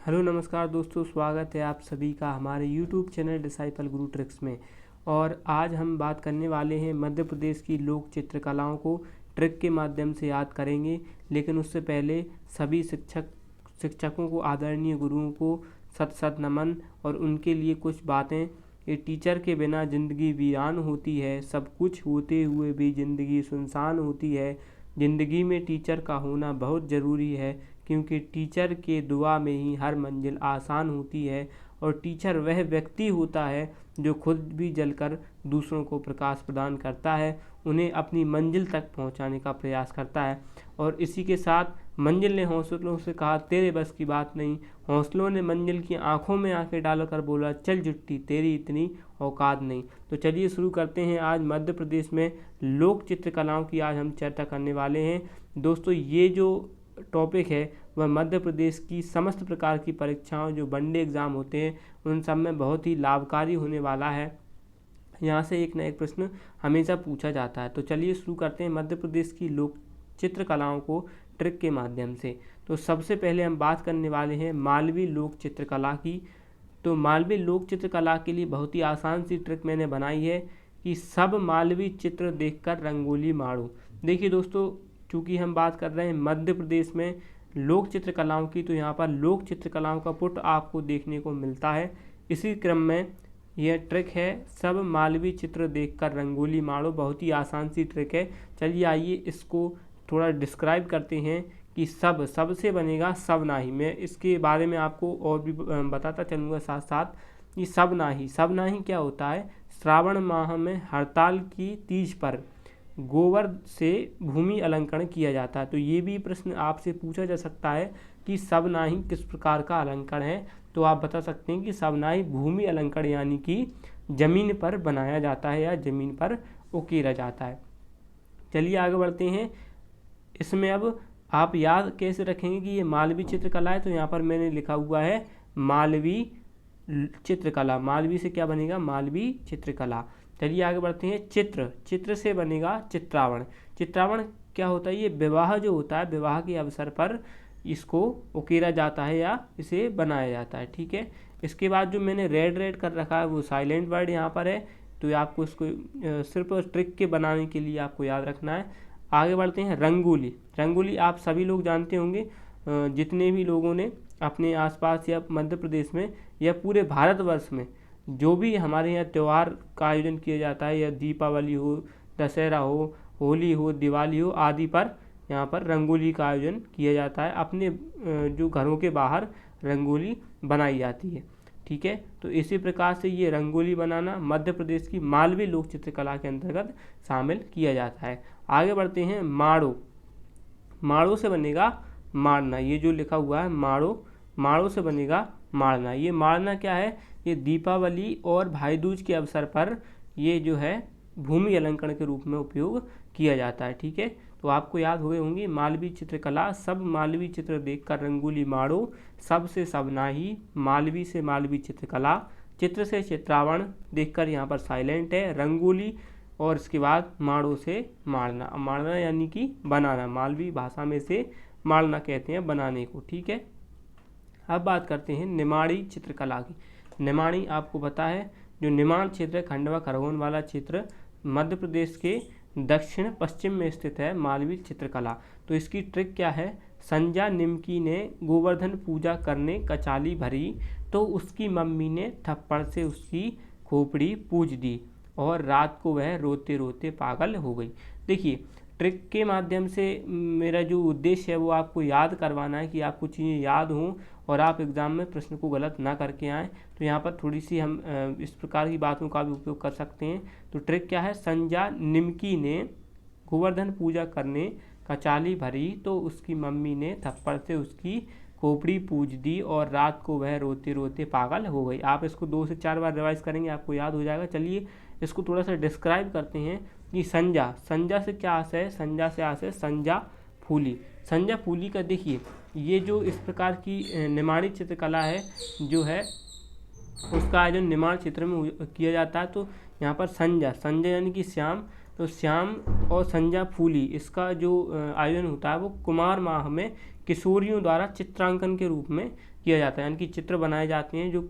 Hello नमस्कार दोस्तों, स्वागत है आप सभी का हमारे यूट्यूब चैनल डिसाइपल गुरु ट्रिक्स में। और आज हम बात करने वाले हैं मध्य प्रदेश की लोक चित्रकलाओं को ट्रिक के माध्यम से याद करेंगे। लेकिन उससे पहले सभी शिक्षकों को, आदरणीय गुरुओं को सत सत नमन। और उनके लिए कुछ बातें। ये टीचर के बिना ज़िंदगी वीरान होती है, सब कुछ होते हुए भी ज़िंदगी सुनसान होती है। ज़िंदगी में टीचर का होना बहुत ज़रूरी है, क्योंकि टीचर के दुआ में ही हर मंजिल आसान होती है। और टीचर वह व्यक्ति होता है जो खुद भी जलकर दूसरों को प्रकाश प्रदान करता है, उन्हें अपनी मंजिल तक पहुंचाने का प्रयास करता है। और इसी के साथ मंजिल ने हौसलों से कहा, तेरे बस की बात नहीं। हौसलों ने मंजिल की आंखों में आंखें डालकर बोला, चल जुट्टी, तेरी इतनी औकात नहीं। तो चलिए शुरू करते हैं। आज मध्य प्रदेश में लोक चित्रकलाओं की आज हम चर्चा करने वाले हैं। दोस्तों, ये जो टॉपिक है वह मध्य प्रदेश की समस्त प्रकार की परीक्षाओं, जो वनडे एग्ज़ाम होते हैं, उन सब में बहुत ही लाभकारी होने वाला है। यहाँ से एक न एक प्रश्न हमेशा पूछा जाता है। तो चलिए शुरू करते हैं मध्य प्रदेश की लोक चित्रकलाओं को ट्रिक के माध्यम से। तो सबसे पहले हम बात करने वाले हैं मालवी लोक चित्रकला की। तो मालवी लोक चित्रकला के लिए बहुत ही आसान सी ट्रिक मैंने बनाई है कि सब मालवी चित्र देखकर रंगोली मारो। देखिए दोस्तों, चूँकि हम बात कर रहे हैं मध्य प्रदेश में लोक चित्रकलाओं की, तो यहाँ पर लोक चित्रकलाओं का पुट आपको देखने को मिलता है। इसी क्रम में यह ट्रिक है, सब मालवी चित्र देखकर रंगोली मारो। बहुत ही आसान सी ट्रिक है। चलिए आइए इसको थोड़ा डिस्क्राइब करते हैं कि सब से बनेगा सब नाही। मैं इसके बारे में आपको और भी बताता चलूँगा साथ साथ कि सब नाही क्या होता है। श्रावण माह में हड़ताल की तीज पर गोबर से भूमि अलंकरण किया जाता है। तो ये भी प्रश्न आपसे पूछा जा सकता है कि सबनाही किस प्रकार का अलंकरण है। तो आप बता सकते हैं कि सबनाही भूमि अलंकरण, यानी कि जमीन पर बनाया जाता है या जमीन पर उकेरा जाता है। चलिए आगे बढ़ते हैं। इसमें अब आप याद कैसे रखेंगे कि ये मालवी चित्रकला है। तो यहाँ पर मैंने लिखा हुआ है मालवी चित्रकला। मालवी से क्या बनेगा? मालवी चित्रकला। चलिए आगे बढ़ते हैं। चित्र से बनेगा चित्रावण। चित्रावण क्या होता है? ये विवाह जो होता है, विवाह के अवसर पर इसको उकेरा जाता है या इसे बनाया जाता है। ठीक है। इसके बाद जो मैंने रेड कर रखा है वो साइलेंट वर्ड यहाँ पर है। तो आपको इसको सिर्फ ट्रिक के बनाने के लिए आपको याद रखना है। आगे बढ़ते हैं। रंगोली आप सभी लोग जानते होंगे। जितने भी लोगों ने अपने आसपास या मध्य प्रदेश में या पूरे भारतवर्ष में जो भी हमारे यहाँ त्यौहार का आयोजन किया जाता है, या दीपावली हो, दशहरा हो, होली हो, दिवाली हो आदि पर यहाँ पर रंगोली का आयोजन किया जाता है। अपने जो घरों के बाहर रंगोली बनाई जाती है। ठीक है। तो इसी प्रकार से ये रंगोली बनाना मध्य प्रदेश की मालवी लोक चित्रकला के अंतर्गत शामिल किया जाता है। आगे बढ़ते हैं। माड़ो से बनेगा मारना। ये जो लिखा हुआ है माड़ो से बनेगा मारना। ये मारना क्या है? ये दीपावली और भाई दूज के अवसर पर ये जो है भूमि अलंकरण के रूप में उपयोग किया जाता है। ठीक है। तो आपको याद हुए होंगी मालवी चित्रकला, सब मालवी चित्र देखकर रंगोली मारो, सब से सब नाही, मालवी से मालवी चित्रकला, चित्र से चित्रावण, देखकर यहाँ पर साइलेंट है, रंगोली, और इसके बाद माड़ो से मारना यानी कि बनाना। मालवी भाषा में से मारना कहते हैं बनाने को। ठीक है। अब बात करते हैं निमाड़ी चित्रकला की। निमाड़ी आपको पता है, जो निमाड़ क्षेत्र, खंडवा खरगोन वाला क्षेत्र मध्य प्रदेश के दक्षिण पश्चिम में स्थित है मालवी चित्रकला। तो इसकी ट्रिक क्या है? संजा निमकी ने गोवर्धन पूजा करने कचाली भरी, तो उसकी मम्मी ने थप्पड़ से उसकी खोपड़ी पूज दी, और रात को वह रोते रोते पागल हो गई। देखिए, ट्रिक के माध्यम से मेरा जो उद्देश्य है वो आपको याद करवाना है कि आपको चीज़ें याद हों और आप एग्ज़ाम में प्रश्न को गलत ना करके आएँ। तो यहाँ पर थोड़ी सी हम इस प्रकार की बातों का भी उपयोग कर सकते हैं। तो ट्रिक क्या है? संजा निमकी ने गोवर्धन पूजा करने कचाली भरी, तो उसकी मम्मी ने थप्पड़ से उसकी खोपड़ी पूज दी, और रात को वह रोते रोते पागल हो गई। आप इसको 2 से 4 बार रिवाइज करेंगे, आपको याद हो जाएगा। चलिए इसको थोड़ा सा डिस्क्राइब करते हैं कि संजा से क्या आशय है? संजा से आशय संजा फूली का। देखिए, ये जो इस प्रकार की निमाड़ी चित्रकला है जो है, उसका आयोजन निमाड़ क्षेत्र में किया जाता है। तो यहाँ पर संजा यानी कि श्याम, तो श्याम और संजा फूली इसका जो आयोजन होता है वो कुमार माह में किशोरियों द्वारा चित्रांकन के रूप में किया जाता है, यानी कि चित्र बनाए जाते हैं जो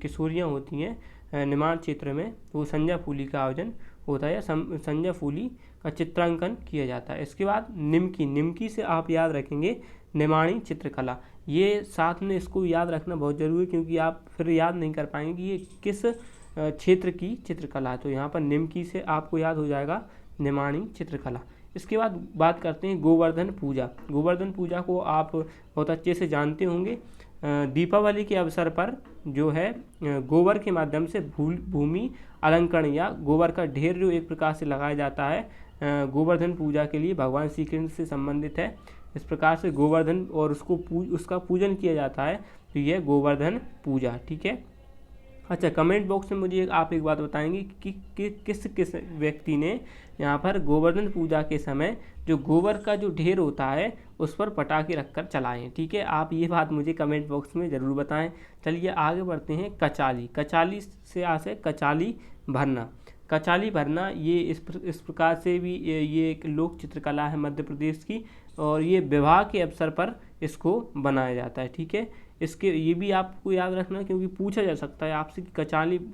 किशोरियाँ होती हैं निर्माण क्षेत्र में, वो संजा फूली का आयोजन होता है या संजा फूली का चित्रांकन किया जाता है। इसके बाद निमकी, निमकी से आप याद रखेंगे निमाणी चित्रकला, ये साथ में इसको याद रखना बहुत ज़रूरी है क्योंकि आप फिर याद नहीं कर पाएंगे कि ये किस क्षेत्र की चित्रकला है। तो यहाँ पर निमकी से आपको याद हो जाएगा निमाणी चित्रकला। इसके बाद बात करते हैं गोवर्धन पूजा। गोवर्धन पूजा को आप बहुत अच्छे से जानते होंगे। दीपावली के अवसर पर जो है गोबर के माध्यम से भूमि अलंकरण या गोबर का ढेर जो एक प्रकार से लगाया जाता है गोवर्धन पूजा के लिए, भगवान श्री कृष्ण से संबंधित है। इस प्रकार से गोवर्धन और उसका पूजन किया जाता है, तो यह गोवर्धन पूजा। ठीक है। अच्छा, कमेंट बॉक्स में मुझे आप एक बात बताएंगे कि किस व्यक्ति ने यहाँ पर गोवर्धन पूजा के समय जो गोबर का जो ढेर होता है उस पर पटाखे रखकर चलाएं। ठीक है, आप ये बात मुझे कमेंट बॉक्स में ज़रूर बताएं। चलिए आगे बढ़ते हैं। कचाली, कचाली से आसे कचाली भरना। कचाली भरना ये इस प्रकार से भी ये एक लोक चित्रकला है मध्य प्रदेश की, और ये विवाह के अवसर पर इसको बनाया जाता है। ठीक है, इसके ये भी आपको याद रखना क्योंकि पूछा जा सकता है आपसे कि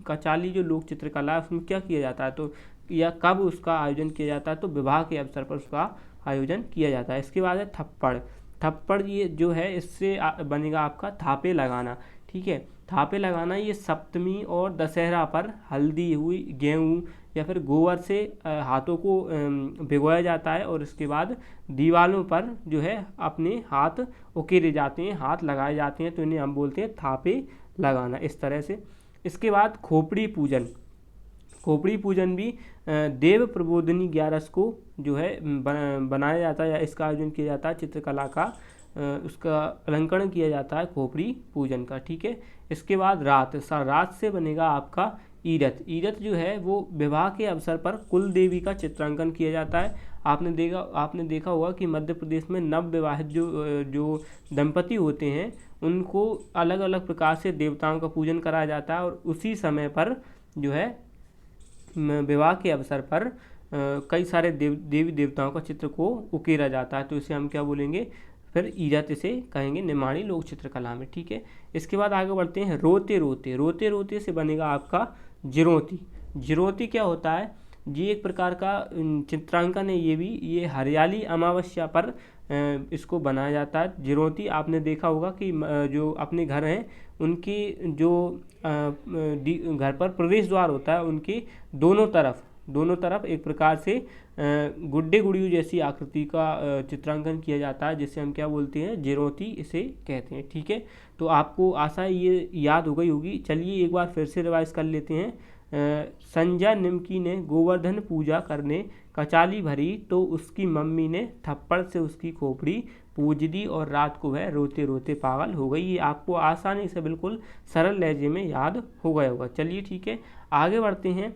कचाली जो लोक चित्रकला है उसमें क्या किया जाता है, तो या कब उसका आयोजन किया जाता है, तो विवाह के अवसर पर उसका आयोजन किया जाता है। इसके बाद है थप्पड़। थप्पड़ ये जो है इससे बनेगा आपका थापे लगाना। ठीक है, थापे लगाना ये सप्तमी और दशहरा पर हल्दी हुई, गेहूँ या फिर गोबर से हाथों को भिगोया जाता है और इसके बाद दीवालों पर जो है अपने हाथ उकेरे जाते हैं, हाथ लगाए जाते हैं, तो इन्हें हम बोलते हैं थापे लगाना, इस तरह से। इसके बाद खोपड़ी पूजन। खोपड़ी पूजन भी देव प्रबोधिनी 11 को जो है बनाया जाता है या इसका आयोजन किया जाता है चित्रकला का, उसका अलंकरण किया जाता है खोपड़ी पूजन का। ठीक है, इसके बाद रात से बनेगा आपका ईरत। ईरत जो है वो विवाह के अवसर पर कुल देवी का चित्रांकन किया जाता है। आपने देखा होगा कि मध्य प्रदेश में नव विवाहित जो दंपति होते हैं उनको अलग अलग प्रकार से देवताओं का पूजन कराया जाता है, और उसी समय पर जो है विवाह के अवसर पर कई सारे देवी देवताओं का चित्र को उकेरा जाता है, तो इसे हम क्या बोलेंगे, फिर ईरत इसे कहेंगे निमाणी लोक चित्रकला में। ठीक है, इसके बाद आगे बढ़ते हैं। रोते रोते। रोते रोते से बनेगा आपका जिरोती। जिरोती क्या होता है, ये एक प्रकार का चित्रांकन है, ये हरियाली अमावस्या पर इसको बनाया जाता है। जिरोती आपने देखा होगा कि जो अपने घर हैं उनकी जो घर पर प्रवेश द्वार होता है उनके दोनों तरफ एक प्रकार से गुड्डे गुड़ियों जैसी आकृति का चित्रांकन किया जाता है, जिसे हम क्या बोलते हैं, जिरोती इसे कहते हैं। ठीक है, तो आपको आशा है ये याद हो गई होगी। चलिए एक बार फिर से रिवाइज कर लेते हैं। संजा निमकी ने गोवर्धन पूजा करने कचाली भरी, तो उसकी मम्मी ने थप्पड़ से उसकी खोपड़ी पूज दी और रात को वह रोते रोते पागल हो गई। ये आपको आसानी से बिल्कुल सरल लहजे में याद हो गया होगा। चलिए ठीक है, आगे बढ़ते हैं।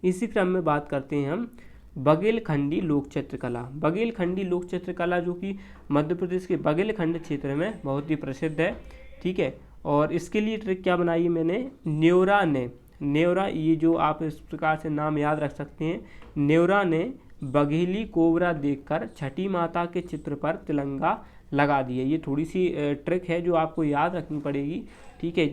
इसी क्रम में बात करते हैं हम बघेलखंडी लोक चित्रकला। बघेलखंडी लोक चित्रकला जो कि मध्य प्रदेश के बघेलखंड क्षेत्र में बहुत ही प्रसिद्ध है। ठीक है, और इसके लिए ट्रिक क्या बनाई है मैंने, न्योरा, ये जो आप इस प्रकार से नाम याद रख सकते हैं। न्योरा ने बघेली कोबरा देखकर छठी माता के चित्र पर तिलंगा लगा दिए। ये थोड़ी सी ट्रिक है जो आपको याद रखनी पड़ेगी। ठीक है,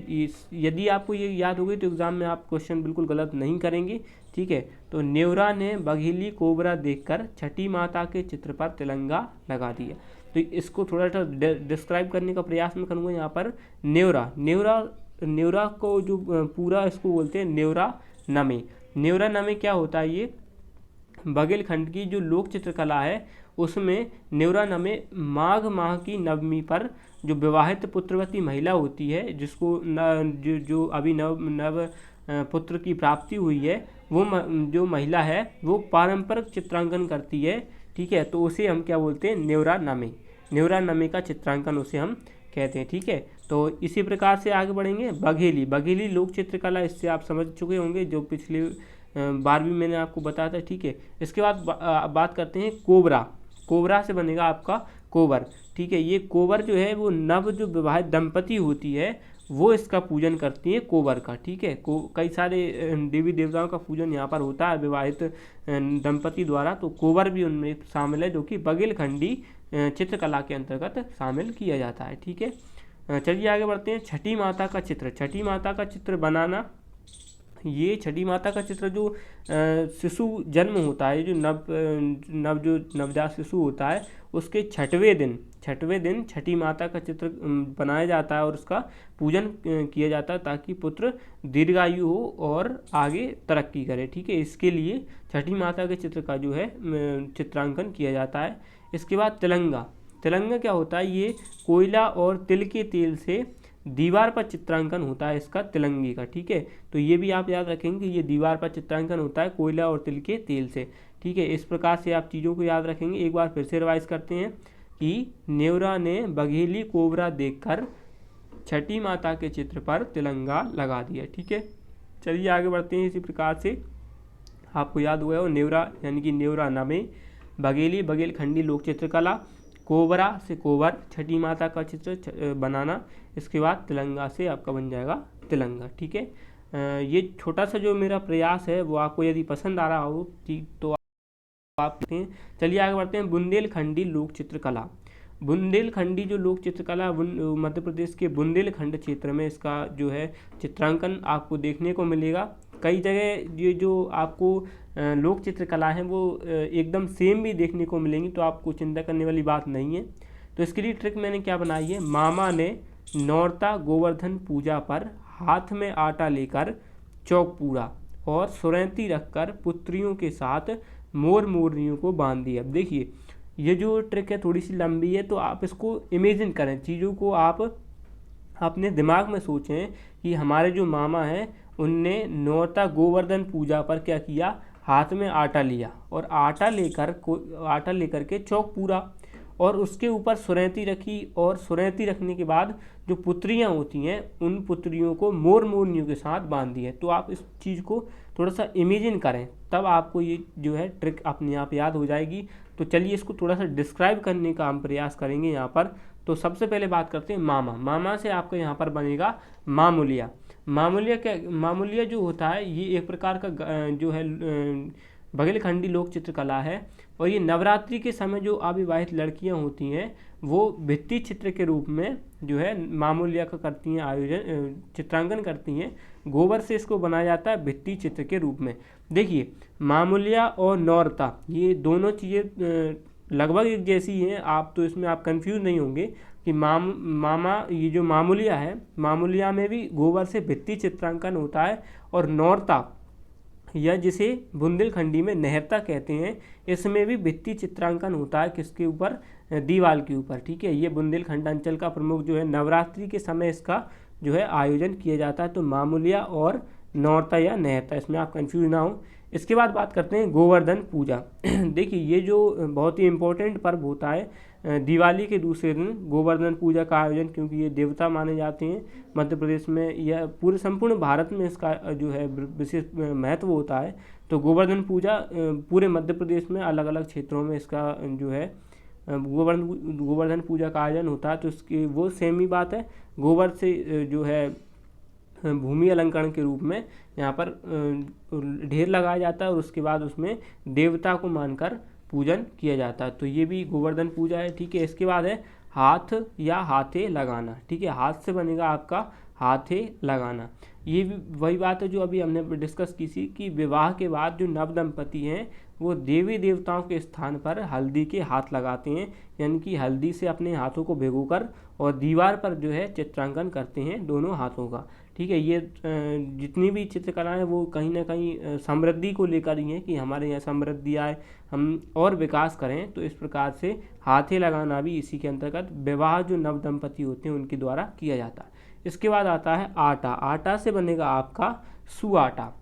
यदि आपको ये याद हो गई तो एग्जाम में आप क्वेश्चन बिल्कुल गलत नहीं करेंगे। ठीक है, तो न्योरा ने बघेली कोबरा देखकर छठी माता के चित्र पर तिलंगा लगा दिया। तो इसको थोड़ा सा डिस्क्राइब करने का प्रयास मैं करूँगा। यहाँ पर न्योरा को जो पूरा इसको बोलते हैं न्योरा नमे क्या होता है, ये बघेलखंड की जो लोक चित्रकला है उसमें न्योरा नमे माघ माह की नवमी पर जो विवाहित पुत्रवती महिला होती है, जिसको जो अभी नव पुत्र की प्राप्ति हुई है, वो जो महिला है वो पारंपरिक चित्रांकन करती है। ठीक है, तो उसे हम क्या बोलते हैं, न्योरा नमे का चित्रांकन उसे हम कहते हैं। ठीक है, तो इसी प्रकार से आगे बढ़ेंगे। बघेली लोक चित्रकला, इससे आप समझ चुके होंगे, जो पिछले बार भी मैंने आपको बताया था। ठीक है, इसके बाद बात करते हैं कोबरा से बनेगा आपका कोबर। ठीक है, ये कोबर जो है वो जो विवाहित दंपति होती है वो इसका पूजन करती हैं कोबर का। ठीक है, कई सारे देवी देवताओं का पूजन यहाँ पर होता है विवाहित दंपति द्वारा, तो कोबर भी उनमें शामिल है, जो कि बघेलखंडी चित्रकला के अंतर्गत शामिल किया जाता है। ठीक है, चलिए आगे बढ़ते हैं। छठी माता का चित्र। छठी माता का चित्र बनाना, ये छठी माता का चित्र जो शिशु जन्म होता है, जो नवजात शिशु होता है, उसके छठवें दिन छठी माता का चित्र बनाया जाता है और उसका पूजन किया जाता है, ताकि पुत्र दीर्घायु हो और आगे तरक्की करे। ठीक है, इसके लिए छठी माता के चित्र का जो है चित्रांकन किया जाता है। इसके बाद तिलंगा। तिलंगा क्या होता है? ये कोयला और तिल के तेल से दीवार पर चित्रांकन होता है इसका, तिलंगी का। ठीक है, तो ये भी आप याद रखेंगे कि ये दीवार पर चित्रांकन होता है कोयला और तिल के तेल से। ठीक है, इस प्रकार से आप चीज़ों को याद रखेंगे। एक बार फिर से रिवाइज करते हैं कि नेवरा ने बघेली कोबरा देखकर छठी माता के चित्र पर तिलंगा लगा दिया। ठीक है, चलिए आगे बढ़ते हैं। इसी प्रकार से आपको याद हुआ हो, नेवरा यानी कि नेवरा नमे, बघेली बघेलखंडी लोक चित्रकला, कोबरा से कोबर छठी माता का चित्र बनाना, इसके बाद तिलंगा से आपका बन जाएगा तिलंगा। ठीक है, ये छोटा सा जो मेरा प्रयास है वो आपको यदि पसंद आ रहा हो तो आप देखते हैं। चलिए आगे बढ़ते हैं। बुंदेलखंडी लोक चित्रकला। बुंदेलखंडी जो लोक चित्रकला मध्य प्रदेश के बुंदेलखंड क्षेत्र में इसका जो है चित्रांकन आपको देखने को मिलेगा। कई जगह ये जो आपको लोक चित्रकला है वो एकदम सेम भी देखने को मिलेंगी, तो आपको चिंता करने वाली बात नहीं है। तो इसके लिए ट्रिक मैंने क्या बनाई है, मामा ने नौरता गोवर्धन पूजा पर हाथ में आटा लेकर चौक पूरा और सुरैती रखकर पुत्रियों के साथ मोर मोरनियों को बांध दिया। अब देखिए ये जो ट्रिक है थोड़ी सी लंबी है, तो आप इसको इमेजिन करें, चीज़ों को आप अपने दिमाग में सोचें कि हमारे जो मामा हैं उनने नौरता गोवर्धन पूजा पर क्या किया, हाथ में आटा लिया और आटा लेकर के चौक पूरा और उसके ऊपर सुरैती रखी, और सुरैती रखने के बाद जो पुत्रियां होती हैं उन पुत्रियों को मोर मोरनियों के साथ बांध दिया। तो आप इस चीज़ को थोड़ा सा इमेजिन करें, तब आपको ये जो है ट्रिक अपने आप याद हो जाएगी। तो चलिए इसको थोड़ा सा डिस्क्राइब करने का हम प्रयास करेंगे यहाँ पर। तो सबसे पहले बात करते हैं मामा। मामा से आपका यहाँ पर बनेगा मामूलिया। मामूलिया जो होता है ये एक प्रकार का जो है बघेलखंडी लोक चित्रकला है, और ये नवरात्रि के समय जो अविवाहित लड़कियां होती हैं वो भित्ति चित्र के रूप में जो है मामूलिया का करती हैं, आयोजन चित्रांकन करती हैं। गोबर से इसको बनाया जाता है भित्ति चित्र के रूप में। देखिए मामूलिया और नौरता ये दोनों चीज़ें लगभग एक जैसी हैं, आप तो इसमें आप कंफ्यूज नहीं होंगे कि मामा ये जो मामूलिया है, मामूलिया में भी गोबर से भित्ति चित्रांकन होता है, और नौरता या जिसे बुंदेलखंडी में नहरता कहते हैं, इसमें भी भित्ति चित्रांकन होता है। किसके ऊपर? दीवार के ऊपर। ठीक है, ये बुंदेलखंड अंचल का प्रमुख जो है नवरात्रि के समय इसका जो है आयोजन किया जाता है। तो मामूलिया और नौरता या नहरता, इसमें आप कंफ्यूज ना हो। इसके बाद बात करते हैं गोवर्धन पूजा। देखिए ये जो बहुत ही इम्पोर्टेंट पर्व होता है, दिवाली के दूसरे दिन गोवर्धन पूजा का आयोजन, क्योंकि ये देवता माने जाते हैं मध्य प्रदेश में या पूरे संपूर्ण भारत में इसका जो है विशेष महत्व होता है। तो गोवर्धन पूजा पूरे मध्य प्रदेश में अलग अलग क्षेत्रों में इसका जो है गोवर्धन पूजा का आयोजन होता है। तो इसकी वो सेम ही बात है, गोबर से जो है भूमि अलंकरण के रूप में यहाँ पर ढेर लगाया जाता है, और उसके बाद उसमें देवता को मानकर पूजन किया जाता है। तो ये भी गोवर्धन पूजा है। ठीक है, इसके बाद है हाथ या हाथे लगाना। ठीक है, हाथ से बनेगा आपका हाथे लगाना। ये भी वही बात है जो अभी हमने डिस्कस की थी कि विवाह के बाद जो नव दंपति हैं वो देवी देवताओं के स्थान पर हल्दी के हाथ लगाते हैं, यानी कि हल्दी से अपने हाथों को भिगोकर और दीवार पर जो है चित्रांकन करते हैं दोनों हाथों का। ठीक है, ये जितनी भी चित्रकलाएं वो कहीं ना कहीं समृद्धि को लेकर ही हैं कि हमारे यहाँ समृद्धि आए, हम और विकास करें। तो इस प्रकार से हाथे लगाना भी इसी के अंतर्गत विवाह जो नव दंपति होते हैं उनके द्वारा किया जाता है। इसके बाद आता है आटा। आटा से बनेगा आपका सुआटा।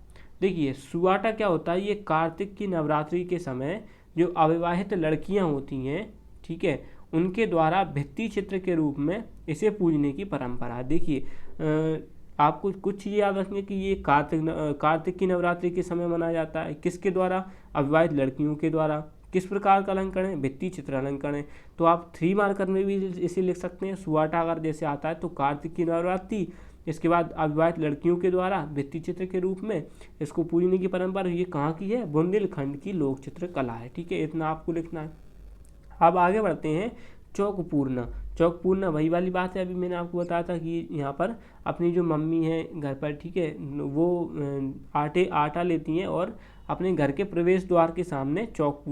देखिए सुआटा क्या होता है, ये कार्तिक की नवरात्रि के समय जो अविवाहित लड़कियां होती हैं, ठीक है, उनके द्वारा भित्ति चित्र के रूप में इसे पूजने की परंपरा है। देखिए आपको कुछ चीज़ें याद रखनी है कि ये कार्तिक की नवरात्रि के समय मनाया जाता है। किसके द्वारा? अविवाहित लड़कियों के द्वारा। किस प्रकार का अलंकरण है? भित्ति चित्र अलंकरण है। तो आप 3 मार्कर में भी इसे लिख सकते हैं। सुआटा अगर जैसे आता है तो कार्तिक की नवरात्रि इसके बाद अविवाहित लड़कियों के द्वारा भित्ति चित्र के रूप में इसको पूजने की परंपरा, ये कहाँ की है, बुंदेलखंड की लोक चित्र कला है। ठीक है, इतना आपको लिखना है। अब आगे बढ़ते हैं चौकपूर्णा। चौकपूर्णा वही वाली बात है, अभी मैंने आपको बताया था कि यहाँ पर अपनी जो मम्मी है घर पर, ठीक है, वो आटा लेती हैं और अपने घर के प्रवेश द्वार के सामने चौक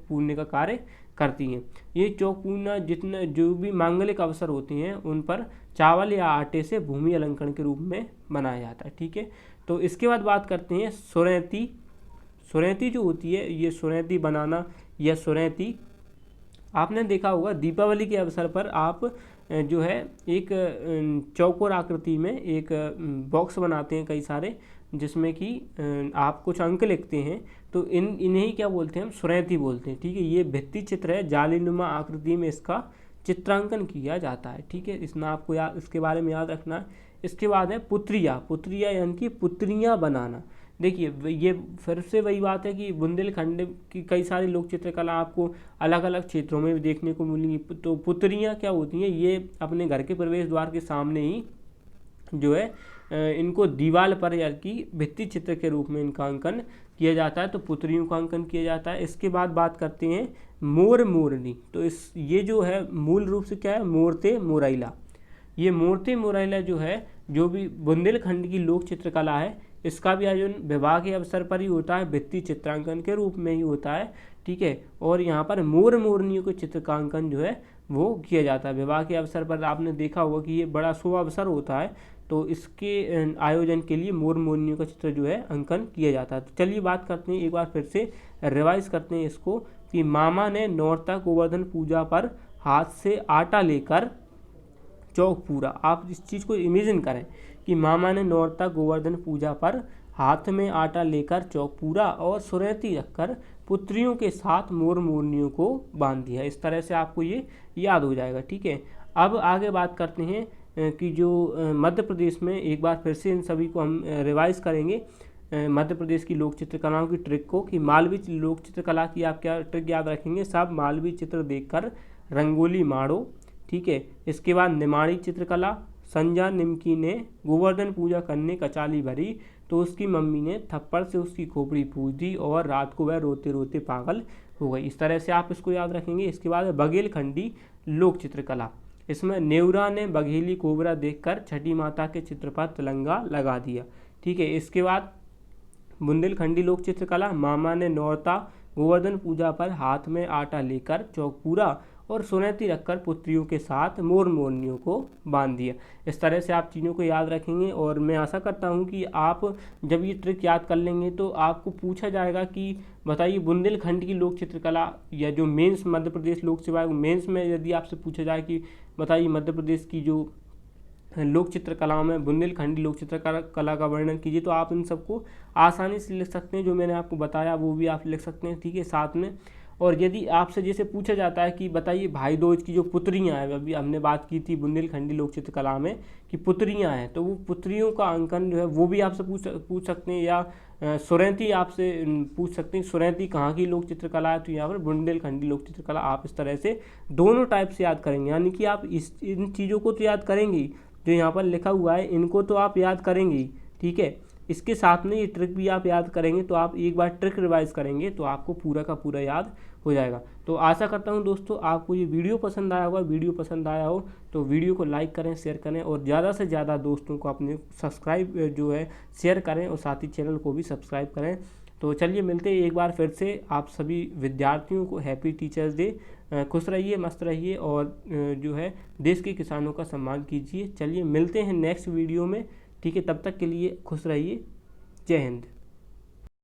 पूरने का कार्य करती हैं। ये चौक पूरना जितना जो भी मांगलिक अवसर होते हैं उन पर चावल या आटे से भूमि अलंकरण के रूप में बनाया जाता है। ठीक है, तो इसके बाद बात करते हैं सुरैती। सुरैती जो होती है, ये सुरैती बनाना या सुरैती, आपने देखा होगा दीपावली के अवसर पर आप जो है एक चौकोर आकृति में एक बॉक्स बनाते हैं कई सारे, जिसमें कि आप कुछ अंक लिखते हैं, तो इन्हें क्या बोलते हैं, हम सुरैती बोलते हैं। ठीक है, ये भित्ति चित्र है, जालीनुमा आकृति में इसका चित्रांकन किया जाता है। ठीक है, इसमें आपको इसके बारे में याद रखना है। इसके बाद है पुत्रिया। पुत्रिया यानी कि पुत्रियाँ बनाना। देखिए, ये फिर से वही बात है कि बुंदेलखंड की कई सारी लोक चित्रकला आपको अलग अलग क्षेत्रों में भी देखने को मिलेंगी। तो पुत्रियाँ क्या होती हैं, ये अपने घर के प्रवेश द्वार के सामने ही जो है इनको दीवार पर या कि भित्ति चित्र के रूप में इनका अंकन किया जाता है, तो पुत्रियों का अंकन किया जाता है। इसके बाद बात करते हैं मोर मोरनी। तो ये जो है मूल रूप से क्या है, मूर्ते मोरैला। ये मूर्ते मोरैला जो है, जो भी बुंदेलखंड की लोक चित्रकला है, इसका भी आयोजन विवाह के अवसर पर ही होता है, भित्ति चित्रांकन के रूप में ही होता है। ठीक है, और यहाँ पर मोर मोरनियों के चित्रांकन जो है वो किया जाता है विवाह के अवसर पर। आपने देखा होगा कि ये बड़ा शुभ अवसर होता है, तो इसके आयोजन के लिए मोर मोरनियों का चित्र जो है अंकन किया जाता है। तो चलिए बात करते हैं, एक बार फिर से रिवाइज करते हैं इसको, कि मामा ने नौरता गोवर्धन पूजा पर हाथ से आटा लेकर चौक पूरा। आप इस चीज़ को इमेजिन करें कि मामा ने नौरता गोवर्धन पूजा पर हाथ में आटा लेकर चौक पूरा और सुरैती रखकर पुत्रियों के साथ मोर मोरनियों को बांध दिया। इस तरह से आपको ये याद हो जाएगा। ठीक है, अब आगे बात करते हैं कि जो मध्य प्रदेश में, एक बार फिर से इन सभी को हम रिवाइज करेंगे मध्य प्रदेश की लोक चित्रकलाओं की ट्रिक को, कि मालवी लोक चित्रकला की आप क्या ट्रिक याद रखेंगे, सब मालवी चित्र देखकर रंगोली मारो। ठीक है, इसके बाद निमाड़ी चित्रकला, संजा निमकी ने गोवर्धन पूजा करने कचाली भरी तो उसकी मम्मी ने थप्पड़ से उसकी खोपड़ी पूछ दी और रात को वह रोते रोते पागल हो गई। इस तरह से आप इसको याद रखेंगे। इसके बाद बघेलखंडी लोक चित्रकला, इसमें नेवरा ने बघेली कोबरा देखकर छठी माता के चित्र पर तिलंगा लगा दिया। ठीक है, इसके बाद बुंदेलखंडी लोक चित्रकला, मामा ने नौरता गोवर्धन पूजा पर हाथ में आटा लेकर चौक पूरा और सुनैती रखकर पुत्रियों के साथ मोर मोरनियों को बांध दिया। इस तरह से आप चीज़ों को याद रखेंगे और मैं आशा करता हूं कि आप जब ये ट्रिक याद कर लेंगे तो आपको पूछा जाएगा कि बताइए बुंदेलखंड की लोक चित्रकला, या जो मेंस मध्य प्रदेश लोक सेवा मेंस में यदि आपसे पूछा जाए कि बताइए मध्य प्रदेश की जो लोक चित्रकलाओं में बुंदेलखंडी लोक चित्रकला का वर्णन कीजिए, तो आप इन सबको आसानी से लिख सकते हैं। जो मैंने आपको बताया वो भी आप लिख सकते हैं। ठीक है, साथ में और यदि आपसे जैसे पूछा जाता है कि बताइए भाई दूज की जो पुत्रियां हैं, अभी हमने बात की थी बुंदेलखंडी लोक चित्रकला में कि पुत्रियां हैं, तो वो पुत्रियों का अंकन जो है वो भी आपसे पूछ सकते हैं, या सुरैती आपसे पूछ सकते हैं सुरैती कहाँ की लोक चित्रकला है, तो यहाँ पर बुंदेलखंडी लोक चित्रकला। आप इस तरह से दोनों टाइप से याद करेंगे, यानी कि आप इन चीज़ों को तो याद करेंगे, जो यहाँ पर लिखा हुआ है इनको तो आप याद करेंगे। ठीक है, इसके साथ में ये ट्रिक भी आप याद करेंगे, तो आप एक बार ट्रिक रिवाइज करेंगे तो आपको पूरा का पूरा याद हो जाएगा। तो आशा करता हूँ दोस्तों आपको ये वीडियो पसंद आया होगा। वीडियो पसंद आया हो तो वीडियो को लाइक करें, शेयर करें और ज़्यादा से ज़्यादा दोस्तों को अपने सब्सक्राइब जो है शेयर करें और साथ ही चैनल को भी सब्सक्राइब करें। तो चलिए मिलते हैं एक बार फिर से। आप सभी विद्यार्थियों को हैप्पी टीचर्स डे। खुश रहिए, मस्त रहिए और जो है देश के किसानों का सम्मान कीजिए। चलिए मिलते हैं नेक्स्ट वीडियो में। ठीक है, तब तक के लिए खुश रहिए। जय हिंद।